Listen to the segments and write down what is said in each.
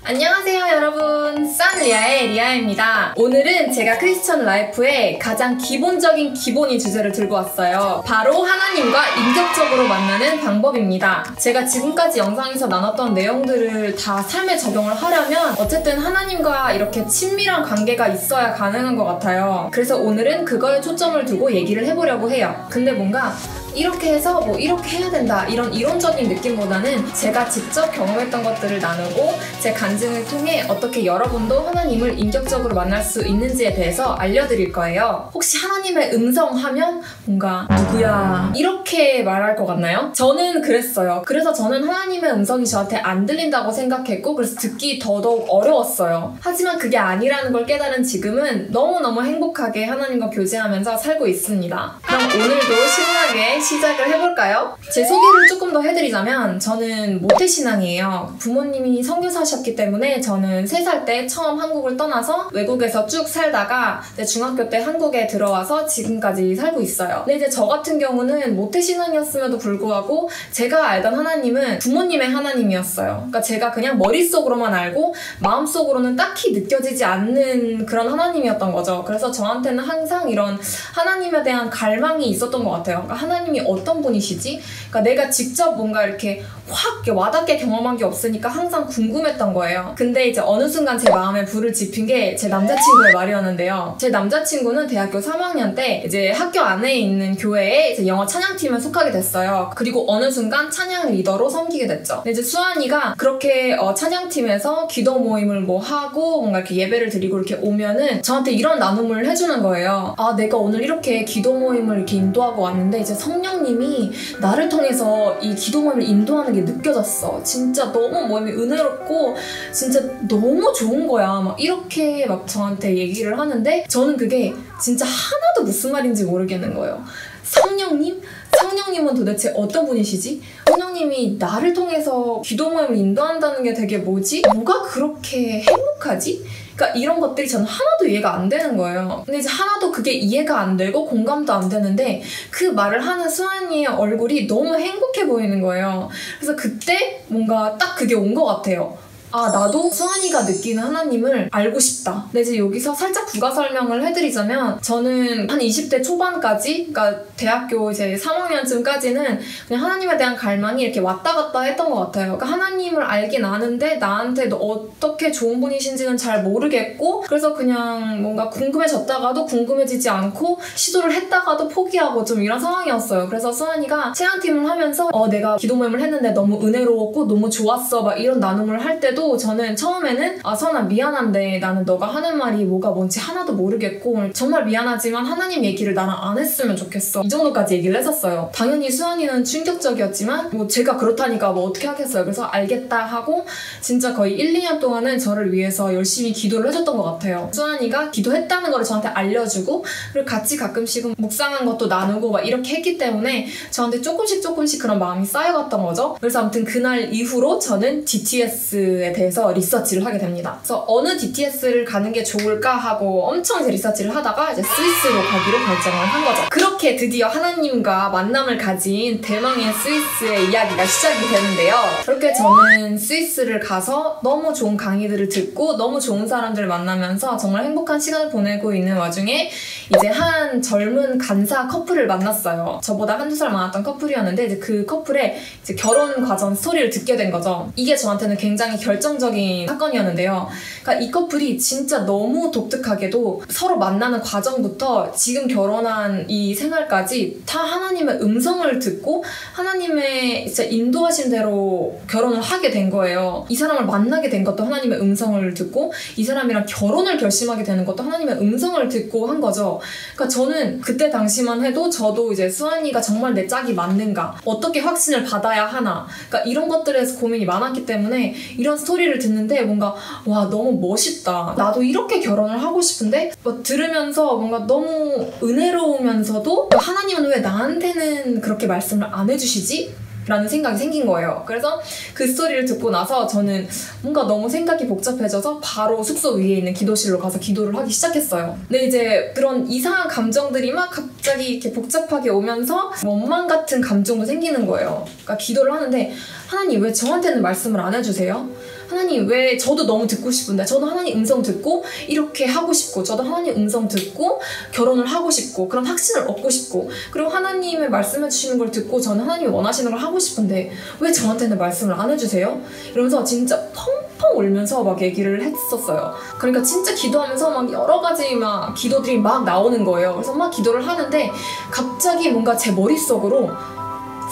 안녕하세요 여러분, 싼리아의 리아입니다. 오늘은 제가 크리스천 라이프의 가장 기본적인 기본이 주제를 들고 왔어요. 바로 하나님과 인격적으로 만나는 방법입니다. 제가 지금까지 영상에서 나눴던 내용들을 다 삶에 적용을 하려면 어쨌든 하나님과 이렇게 친밀한 관계가 있어야 가능한 것 같아요. 그래서 오늘은 그거에 초점을 두고 얘기를 해보려고 해요. 근데 뭔가 이렇게 해서 뭐 이렇게 해야 된다 이런 이론적인 느낌보다는 제가 직접 경험했던 것들을 나누고 제 간증을 통해 어떻게 여러분도 하나님을 인격적으로 만날 수 있는지에 대해서 알려드릴 거예요. 혹시 하나님의 음성 하면 뭔가 누구야 이렇게 말할 것 같나요? 저는 그랬어요. 그래서 저는 하나님의 음성이 저한테 안 들린다고 생각했고 그래서 듣기 더더욱 어려웠어요. 하지만 그게 아니라는 걸 깨달은 지금은 너무너무 행복하게 하나님과 교제하면서 살고 있습니다. 그럼 오늘도 신나게 시작을 해볼까요? 제 소개를 조금 더 해드리자면 저는 모태신앙이에요. 부모님이 선교사셨기 때문에 저는 3살 때 처음 한국을 떠나서 외국에서 쭉 살다가 중학교 때 한국에 들어와서 지금까지 살고 있어요. 근데 이제 저 같은 경우는 모태신앙이었음에도 불구하고 제가 알던 하나님은 부모님의 하나님이었어요. 그러니까 제가 그냥 머릿속으로만 알고 마음속으로는 딱히 느껴지지 않는 그런 하나님이었던 거죠. 그래서 저한테는 항상 이런 하나님에 대한 갈망이 있었던 것 같아요. 그러니까 하나님이 어떤 분이시지? 그러니까 내가 직접 뭔가 이렇게 확 와닿게 경험한 게 없으니까 항상 궁금했던 거예요. 근데 이제 어느 순간 제 마음에 불을 지핀 게 제 남자친구의 말이었는데요. 제 남자친구는 대학교 3학년 때 이제 학교 안에 있는 교회에 이제 영어 찬양팀에 속하게 됐어요. 그리고 어느 순간 찬양 리더로 섬기게 됐죠. 근데 이제 수환이가 그렇게 찬양팀에서 기도 모임을 뭐 하고 뭔가 이렇게 예배를 드리고 이렇게 오면은 저한테 이런 나눔을 해주는 거예요. 아, 내가 오늘 이렇게 기도 모임을 이렇게 인도하고 왔는데 이제 성령님이 나를 통해서 이 기도 모임을 인도하는 게 느껴졌어. 진짜 너무 모임이 은혜롭고 진짜 너무 좋은 거야. 막 이렇게 막 저한테 얘기를 하는데 저는 그게 진짜 하나도 무슨 말인지 모르겠는 거예요. 성령님? 성령님은 도대체 어떤 분이시지? 성령님이 나를 통해서 기도 모임을 인도한다는 게 되게 뭐지? 뭐가 그렇게 행복하지? 그러니까 이런 것들이 저는 하나도 이해가 안 되는 거예요. 근데 이제 하나도 그게 이해가 안 되고 공감도 안 되는데 그 말을 하는 수환이의 얼굴이 너무 행복해 보이는 거예요. 그래서 그때 뭔가 딱 그게 온 것 같아요. 아, 나도 수환이가 느끼는 하나님을 알고 싶다. 근데 이제 여기서 살짝 부가 설명을 해드리자면 저는 한 20대 초반까지, 그러니까 대학교 이제 3학년쯤까지는 그냥 하나님에 대한 갈망이 이렇게 왔다 갔다 했던 것 같아요. 그러니까 하나님을 알긴 아는데 나한테 어떻게 좋은 분이신지는 잘 모르겠고 그래서 그냥 뭔가 궁금해졌다가도 궁금해지지 않고 시도를 했다가도 포기하고 좀 이런 상황이었어요. 그래서 수환이가 체험팀을 하면서 내가 기도 모임을 했는데 너무 은혜로웠고 너무 좋았어 막 이런 나눔을 할 때도 저는 처음에는 수환아 미안한데 나는 너가 하는 말이 뭐가 뭔지 하나도 모르겠고 정말 미안하지만 하나님 얘기를 나랑 안 했으면 좋겠어. 이 정도까지 얘기를 했었어요. 당연히 수환이는 충격적이었지만 뭐 제가 그렇다니까 뭐 어떻게 하겠어요. 그래서 알겠다 하고 진짜 거의 1, 2년 동안은 저를 위해서 열심히 기도를 해줬던 것 같아요. 수환이가 기도했다는 걸 저한테 알려주고 그리고 같이 가끔씩은 묵상한 것도 나누고 막 이렇게 했기 때문에 저한테 조금씩 그런 마음이 쌓여갔던 거죠. 그래서 아무튼 그날 이후로 저는 DTS에 대해서 리서치를 하게 됩니다. 그래서 어느 DTS를 가는 게 좋을까 하고 엄청 이제 리서치를 하다가 이제 스위스로 가기로 결정을 한 거죠. 그렇게 드디어 하나님과 만남을 가진 대망의 스위스의 이야기가 시작이 되는데요. 그렇게 저는 스위스를 가서 너무 좋은 강의들을 듣고 너무 좋은 사람들을 만나면서 정말 행복한 시간을 보내고 있는 와중에 이제 한 젊은 간사 커플을 만났어요. 저보다 한두 살 많았던 커플이었는데 이제 그 커플의 이제 결혼 과정 스토리를 듣게 된 거죠. 이게 저한테는 굉장히 결정적인 사건이었는데요. 그러니까 이 커플이 진짜 너무 독특하게도 서로 만나는 과정부터 지금 결혼한 이 생활까지 다 하나님의 음성을 듣고 하나님의 진짜 인도하신 대로 결혼을 하게 된 거예요. 이 사람을 만나게 된 것도 하나님의 음성을 듣고 이 사람이랑 결혼을 결심하게 되는 것도 하나님의 음성을 듣고 한 거죠. 그러니까 저는 그때 당시만 해도 저도 이제 수환이가 정말 내 짝이 맞는가 어떻게 확신을 받아야 하나 그러니까 이런 것들에서 고민이 많았기 때문에 이런 스토리를 듣는데 뭔가 와 너무 멋있다. 나도 이렇게 결혼을 하고 싶은데 들으면서 뭔가 너무 은혜로우면서도 하나님은 왜 나한테는 그렇게 말씀을 안 해주시지? 라는 생각이 생긴 거예요. 그래서 그 스토리를 듣고 나서 저는 뭔가 너무 생각이 복잡해져서 바로 숙소 위에 있는 기도실로 가서 기도를 하기 시작했어요. 근데 이제 그런 이상한 감정들이 막 갑자기 이렇게 복잡하게 오면서 원망 같은 감정도 생기는 거예요. 그러니까 기도를 하는데 하나님 왜 저한테는 말씀을 안 해주세요? 하나님 왜 저도 너무 듣고 싶은데 저도 하나님 음성 듣고 이렇게 하고 싶고 저도 하나님 음성 듣고 결혼을 하고 싶고 그런 확신을 얻고 싶고 그리고 하나님의 말씀해 주시는 걸 듣고 저는 하나님이 원하시는 걸 하고 싶은데 왜 저한테는 말씀을 안 해주세요? 이러면서 진짜 펑펑 울면서 막 얘기를 했었어요. 그러니까 진짜 기도하면서 막 여러 가지 막 기도들이 막 나오는 거예요. 그래서 막 기도를 하는데 갑자기 뭔가 제 머릿속으로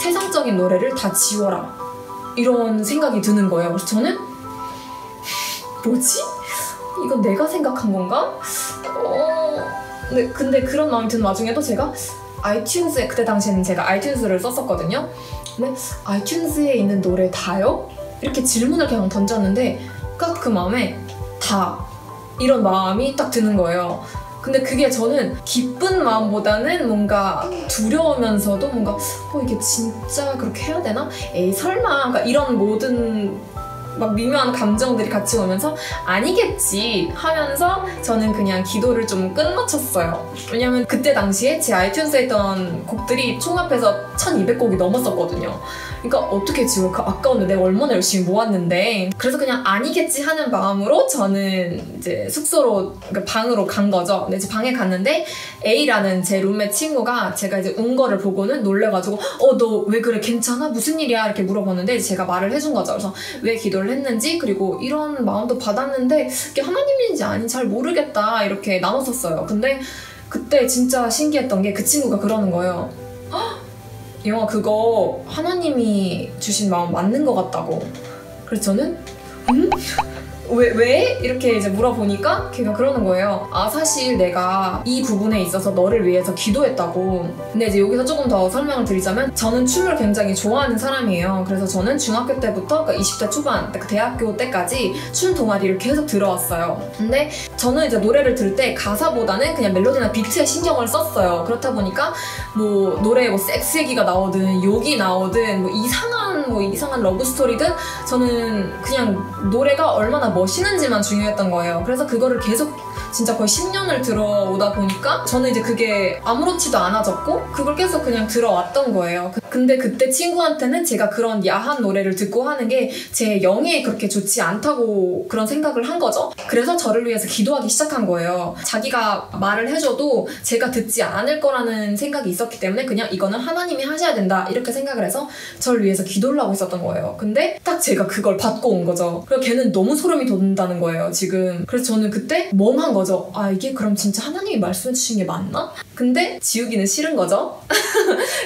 세상적인 노래를 다 지워라 이런 생각이 드는 거예요. 그래서 저는 뭐지? 이건 내가 생각한 건가? 근데 그런 마음이 드는 와중에도 제가 아이튠즈에 그때 당시에는 제가 아이튠즈를 썼었거든요. 근데 아이튠즈에 있는 노래 다요? 이렇게 질문을 그냥 던졌는데 딱 그 마음에 다 이런 마음이 딱 드는 거예요. 근데 그게 저는 기쁜 마음보다는 뭔가 두려우면서도 뭔가 이게 진짜 그렇게 해야 되나? 에이 설마 그러니까 이런 모든 막 미묘한 감정들이 같이 오면서 아니겠지 하면서 저는 그냥 기도를 좀 끝마쳤어요. 왜냐면 그때 당시에 제 아이튠즈에 있던 곡들이 총합해서 1200곡이 넘었었거든요. 그러니까 어떻게 지금 그 아까운데 내가 얼마나 열심히 모았는데 그래서 그냥 아니겠지 하는 마음으로 저는 이제 숙소로 그러니까 방으로 간 거죠. 근데 이제 방에 갔는데 A라는 제 룸메 친구가 제가 이제 운 거를 보고는 놀래가지고 너 왜 그래 괜찮아? 무슨 일이야? 이렇게 물어봤는데 제가 말을 해준 거죠. 그래서 왜 기도를 했는지 그리고 이런 마음도 받았는데 이게 하나님인지 아닌지 잘 모르겠다 이렇게 나눴었어요. 근데 그때 진짜 신기했던 게 그 친구가 그러는 거예요. 영아 그거 하나님이 주신 마음 맞는 것 같다고. 그래서 저는 왜? 이렇게 이제 물어보니까 걔가 그러는 거예요. 사실 내가 이 부분에 있어서 너를 위해서 기도했다고. 근데 이제 여기서 조금 더 설명을 드리자면 저는 춤을 굉장히 좋아하는 사람이에요. 그래서 저는 중학교 때부터 그러니까 20대 초반, 그 대학교 때까지 춤 동아리를 계속 들어왔어요. 근데 저는 이제 노래를 들을 때 가사보다는 그냥 멜로디나 비트에 신경을 썼어요. 그렇다 보니까 뭐 노래에 뭐 섹스 얘기가 나오든 욕이 나오든 뭐 이상한 러브스토리든 저는 그냥 노래가 얼마나 멋있는지만 중요했던 거예요. 그래서 그거를 계속 진짜 거의 10년을 들어오다 보니까 저는 이제 그게 아무렇지도 않아졌고 그걸 계속 그냥 들어왔던 거예요. 근데 그때 친구한테는 제가 그런 야한 노래를 듣고 하는 게 제 영에 그렇게 좋지 않다고 그런 생각을 한 거죠. 그래서 저를 위해서 기도하기 시작한 거예요. 자기가 말을 해줘도 제가 듣지 않을 거라는 생각이 있었기 때문에 그냥 이거는 하나님이 하셔야 된다 이렇게 생각을 해서 저를 위해서 기도를 하고 있었던 거예요. 근데 딱 제가 그걸 받고 온 거죠. 그리고 걔는 너무 소름이 돋는다는 거예요 지금. 그래서 저는 그때 멍한 거죠. 이게 그럼 진짜 하나님이 말씀해 주신 게 맞나? 근데 지우기는 싫은 거죠.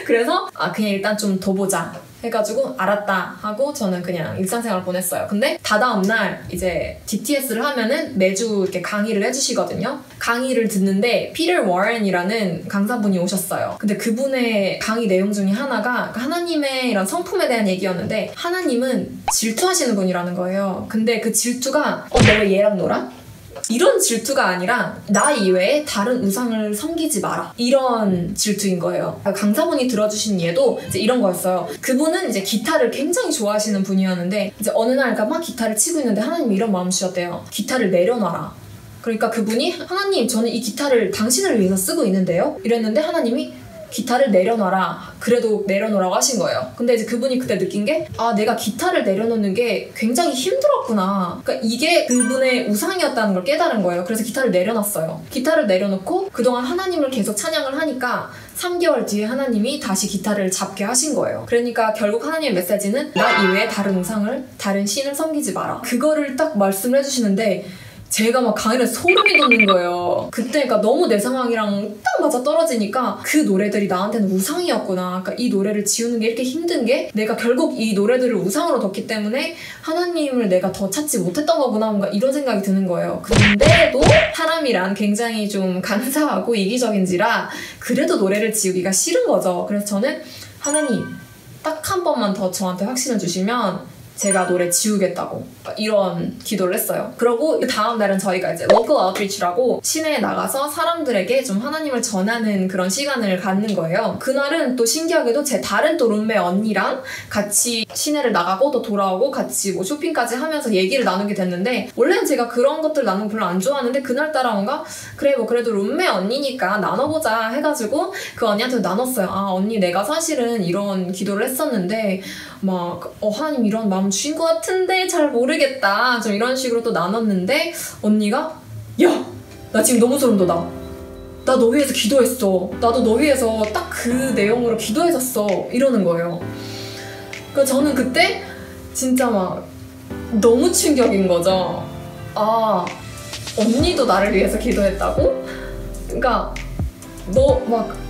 그래서 그냥 일단 좀 더 보자 해가지고 알았다 하고 저는 그냥 일상생활을 보냈어요. 근데 다다음 날 이제 DTS를 하면은 매주 이렇게 강의를 해주시거든요. 강의를 듣는데 피터 워렌이라는 강사분이 오셨어요. 근데 그분의 강의 내용 중에 하나가 하나님의 이런 성품에 대한 얘기였는데 하나님은 질투하시는 분이라는 거예요. 근데 그 질투가 너 왜 얘랑 놀아? 이런 질투가 아니라 나 이외에 다른 우상을 섬기지 마라 이런 질투인 거예요. 강사분이 들어주신 예도 이제 이런 거였어요. 그분은 이제 기타를 굉장히 좋아하시는 분이었는데 이제 어느 날 막 기타를 치고 있는데 하나님이 이런 마음 주셨대요. 기타를 내려놔라. 그러니까 그분이 하나님 저는 이 기타를 당신을 위해서 쓰고 있는데요? 이랬는데 하나님이 기타를 내려놔라. 그래도 내려놓으라고 하신 거예요. 근데 이제 그분이 그때 느낀 게 내가 기타를 내려놓는 게 굉장히 힘들었구나. 그러니까 이게 그분의 우상이었다는 걸 깨달은 거예요. 그래서 기타를 내려놨어요. 기타를 내려놓고 그동안 하나님을 계속 찬양을 하니까 3개월 뒤에 하나님이 다시 기타를 잡게 하신 거예요. 그러니까 결국 하나님의 메시지는 나 이외에 다른 우상을, 다른 신을 섬기지 마라. 그거를 딱 말씀을 해주시는데 제가 막 강의를 소름이 돋는 거예요. 그때가 너무 내 상황이랑 딱 맞아 떨어지니까 그 노래들이 나한테는 우상이었구나. 그러니까 이 노래를 지우는 게 이렇게 힘든 게 내가 결국 이 노래들을 우상으로 뒀기 때문에 하나님을 내가 더 찾지 못했던 거구나. 뭔가 이런 생각이 드는 거예요. 근데도 사람이란 굉장히 좀 간사하고 이기적인지라 그래도 노래를 지우기가 싫은 거죠. 그래서 저는 하나님 딱 한 번만 더 저한테 확신을 주시면 제가 노래 지우겠다고 이런 기도를 했어요. 그러고 다음 날은 저희가 이제 local outreach라고 시내에 나가서 사람들에게 좀 하나님을 전하는 그런 시간을 갖는 거예요. 그날은 또 신기하게도 제 다른 또 룸메 언니랑 같이 시내를 나가고 또 돌아오고 같이 뭐 쇼핑까지 하면서 얘기를 나누게 됐는데, 원래는 제가 그런 것들 나누는 거 별로 안 좋아하는데 그날따라 뭔가 그래 뭐 그래도 룸메 언니니까 나눠보자 해가지고 그 언니한테 나눴어요. 아 언니, 내가 사실은 이런 기도를 했었는데 막 하나님 이런 마음 주신 것 같은데 잘 모르겠다, 좀 이런 식으로 또 나눴는데 언니가 야! 나 지금 너무 소름 돋아. 나 너 위해서 기도했어. 나도 너 위해서 딱 그 내용으로 기도했었어. 이러는 거예요. 그러니까 저는 그때 진짜 막 너무 충격인 거죠. 아, 언니도 나를 위해서 기도했다고? 그러니까 막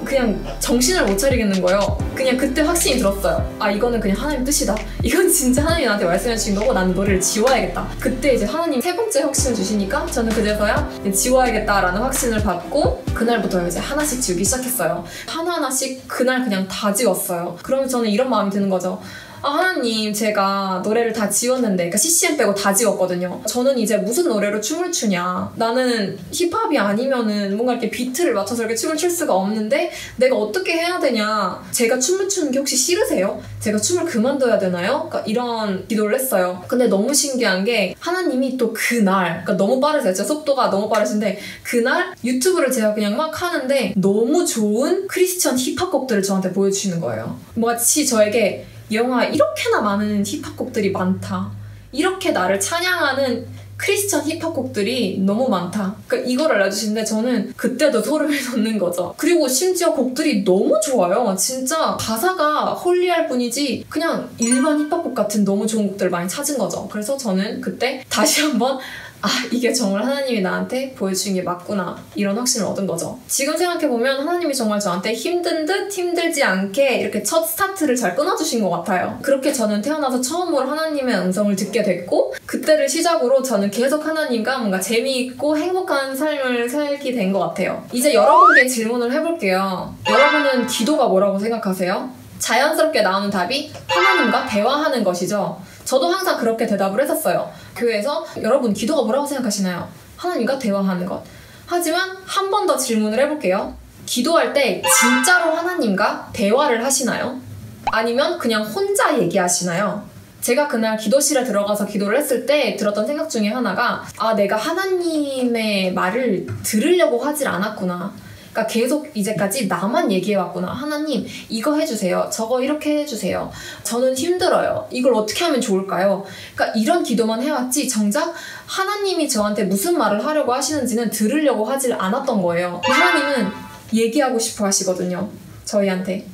그냥 정신을 못 차리겠는 거예요. 그냥 그때 확신이 들었어요. 아, 이거는 그냥 하나님 뜻이다. 이건 진짜 하나님이 나한테 말씀해 주신 거고 나는 노래를 지워야겠다. 그때 이제 하나님 세 번째 확신을 주시니까 저는 그제서야 지워야겠다라는 확신을 받고 그날부터 이제 하나씩 지우기 시작했어요. 하나하나씩 그날 그냥 다 지웠어요. 그러면 저는 이런 마음이 드는 거죠. 아, 하나님, 제가 노래를 다 지웠는데, 그러니까 CCM 빼고 다 지웠거든요. 저는 이제 무슨 노래로 춤을 추냐. 나는 힙합이 아니면은 뭔가 이렇게 비트를 맞춰서 이렇게 춤을 출 수가 없는데 내가 어떻게 해야 되냐. 제가 춤을 추는 게 혹시 싫으세요? 제가 춤을 그만둬야 되나요? 그러니까 이런 기도를 했어요. 근데 너무 신기한 게 하나님이 또 그날, 그러니까 너무 빠르세요. 진짜 속도가 너무 빠르신데 그날 유튜브를 제가 그냥 막 하는데 너무 좋은 크리스천 힙합 곡들을 저한테 보여주시는 거예요. 마치 저에게 영화 이렇게나 많은 힙합곡들이 많다. 이렇게 나를 찬양하는 크리스천 힙합곡들이 너무 많다. 그러니까 이걸 알려주시는데 저는 그때도 소름이 돋는 거죠. 그리고 심지어 곡들이 너무 좋아요. 진짜 가사가 홀리할 뿐이지 그냥 일반 힙합곡 같은 너무 좋은 곡들을 많이 찾은 거죠. 그래서 저는 그때 다시 한번 아, 이게 정말 하나님이 나한테 보여주신 게 맞구나, 이런 확신을 얻은 거죠. 지금 생각해보면 하나님이 정말 저한테 힘든 듯 힘들지 않게 이렇게 첫 스타트를 잘 끊어주신 것 같아요. 그렇게 저는 태어나서 처음으로 하나님의 음성을 듣게 됐고 그때를 시작으로 저는 계속 하나님과 뭔가 재미있고 행복한 삶을 살게 된 것 같아요. 이제 여러분께 질문을 해볼게요. 여러분은 기도가 뭐라고 생각하세요? 자연스럽게 나오는 답이 하나님과 대화하는 것이죠. 저도 항상 그렇게 대답을 했었어요. 교회에서 여러분 기도가 뭐라고 생각하시나요? 하나님과 대화하는 것. 하지만 한 번 더 질문을 해볼게요. 기도할 때 진짜로 하나님과 대화를 하시나요? 아니면 그냥 혼자 얘기하시나요? 제가 그날 기도실에 들어가서 기도를 했을 때 들었던 생각 중에 하나가 아, 내가 하나님의 말을 들으려고 하질 않았구나. 그러니까 계속 이제까지 나만 얘기해왔구나. 하나님 이거 해주세요. 저거 이렇게 해주세요. 저는 힘들어요. 이걸 어떻게 하면 좋을까요? 그러니까 이런 기도만 해왔지 정작 하나님이 저한테 무슨 말을 하려고 하시는지는 들으려고 하질 않았던 거예요. 하나님은 얘기하고 싶어 하시거든요. 저희한테.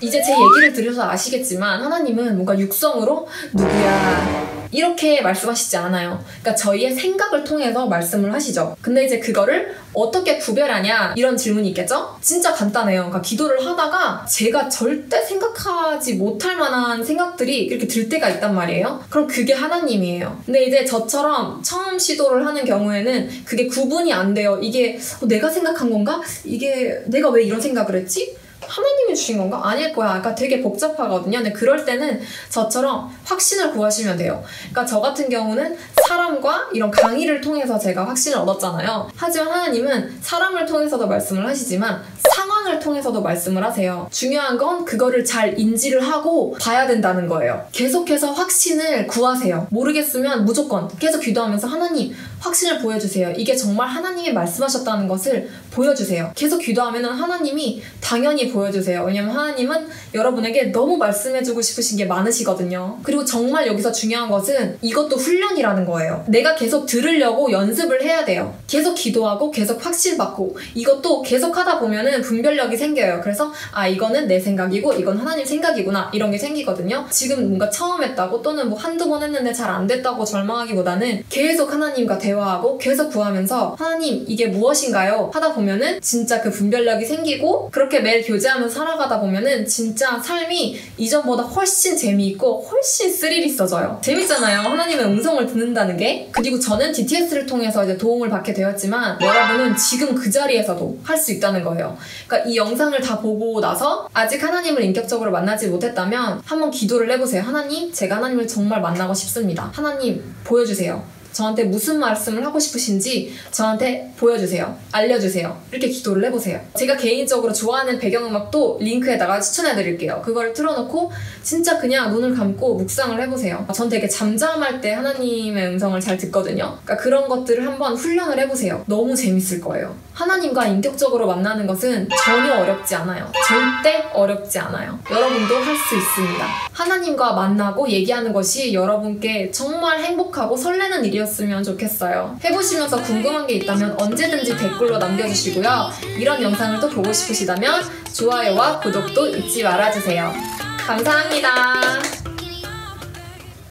이제 제 얘기를 들으셔서 아시겠지만 하나님은 뭔가 육성으로 누구야 이렇게 말씀하시지 않아요. 그러니까 저희의 생각을 통해서 말씀을 하시죠. 근데 이제 그거를 어떻게 구별하냐 이런 질문이 있겠죠? 진짜 간단해요. 그러니까 기도를 하다가 제가 절대 생각하지 못할 만한 생각들이 이렇게 들 때가 있단 말이에요. 그럼 그게 하나님이에요. 근데 이제 저처럼 처음 시도를 하는 경우에는 그게 구분이 안 돼요. 이게 내가 생각한 건가? 이게 내가 왜 이런 생각을 했지? 하나님이 주신 건가? 아닐 거야. 그러니까 되게 복잡하거든요. 근데 그럴 때는 저처럼 확신을 구하시면 돼요. 그러니까 저 같은 경우는 사람과 이런 강의를 통해서 제가 확신을 얻었잖아요. 하지만 하나님은 사람을 통해서도 말씀을 하시지만 상황을 통해서도 말씀을 하세요. 중요한 건 그거를 잘 인지를 하고 봐야 된다는 거예요. 계속해서 확신을 구하세요. 모르겠으면 무조건 계속 기도하면서 하나님 확신을 보여주세요. 이게 정말 하나님이 말씀하셨다는 것을 보여주세요. 계속 기도하면 하나님이 당연히 보여주세요. 왜냐면 하나님은 여러분에게 너무 말씀해주고 싶으신 게 많으시거든요. 그리고 정말 여기서 중요한 것은 이것도 훈련이라는 거예요. 내가 계속 들으려고 연습을 해야 돼요. 계속 기도하고 계속 확신받고 이것도 계속 하다 보면은 분별력이 생겨요. 그래서 아, 이거는 내 생각이고 이건 하나님 생각이구나, 이런 게 생기거든요. 지금 뭔가 처음 했다고 또는 뭐 한두 번 했는데 잘 안 됐다고 절망하기보다는 계속 하나님과 대화하고 계속 구하면서 하나님 이게 무엇인가요? 하다 보면은 진짜 그 분별력이 생기고 그렇게 매일 교제하면서 살아가다 보면은 진짜 삶이 이전보다 훨씬 재미있고 훨씬 스릴 있어져요. 재밌잖아요. 하나님의 음성을 듣는다는 게. 그리고 저는 DTS를 통해서 이제 도움을 받게 되었지만 여러분은 지금 그 자리에서도 할 수 있다는 거예요. 그러니까 이 영상을 다 보고 나서 아직 하나님을 인격적으로 만나지 못했다면 한번 기도를 해보세요. 하나님, 제가 하나님을 정말 만나고 싶습니다. 하나님, 보여주세요. 저한테 무슨 말씀을 하고 싶으신지 저한테 보여주세요. 알려주세요. 이렇게 기도를 해보세요. 제가 개인적으로 좋아하는 배경음악도 링크에다가 추천해드릴게요. 그걸 틀어놓고 진짜 그냥 눈을 감고 묵상을 해보세요. 전 되게 잠잠할 때 하나님의 음성을 잘 듣거든요. 그러니까 그런 것들을 한번 훈련을 해보세요. 너무 재밌을 거예요. 하나님과 인격적으로 만나는 것은 전혀 어렵지 않아요. 절대 어렵지 않아요. 여러분도 할 수 있습니다. 하나님과 만나고 얘기하는 것이 여러분께 정말 행복하고 설레는 일이었으면 좋겠어요. 해보시면서 궁금한 게 있다면 언제든지 댓글로 남겨주시고요. 이런 영상을 또 보고 싶으시다면 좋아요와 구독도 잊지 말아주세요. 감사합니다.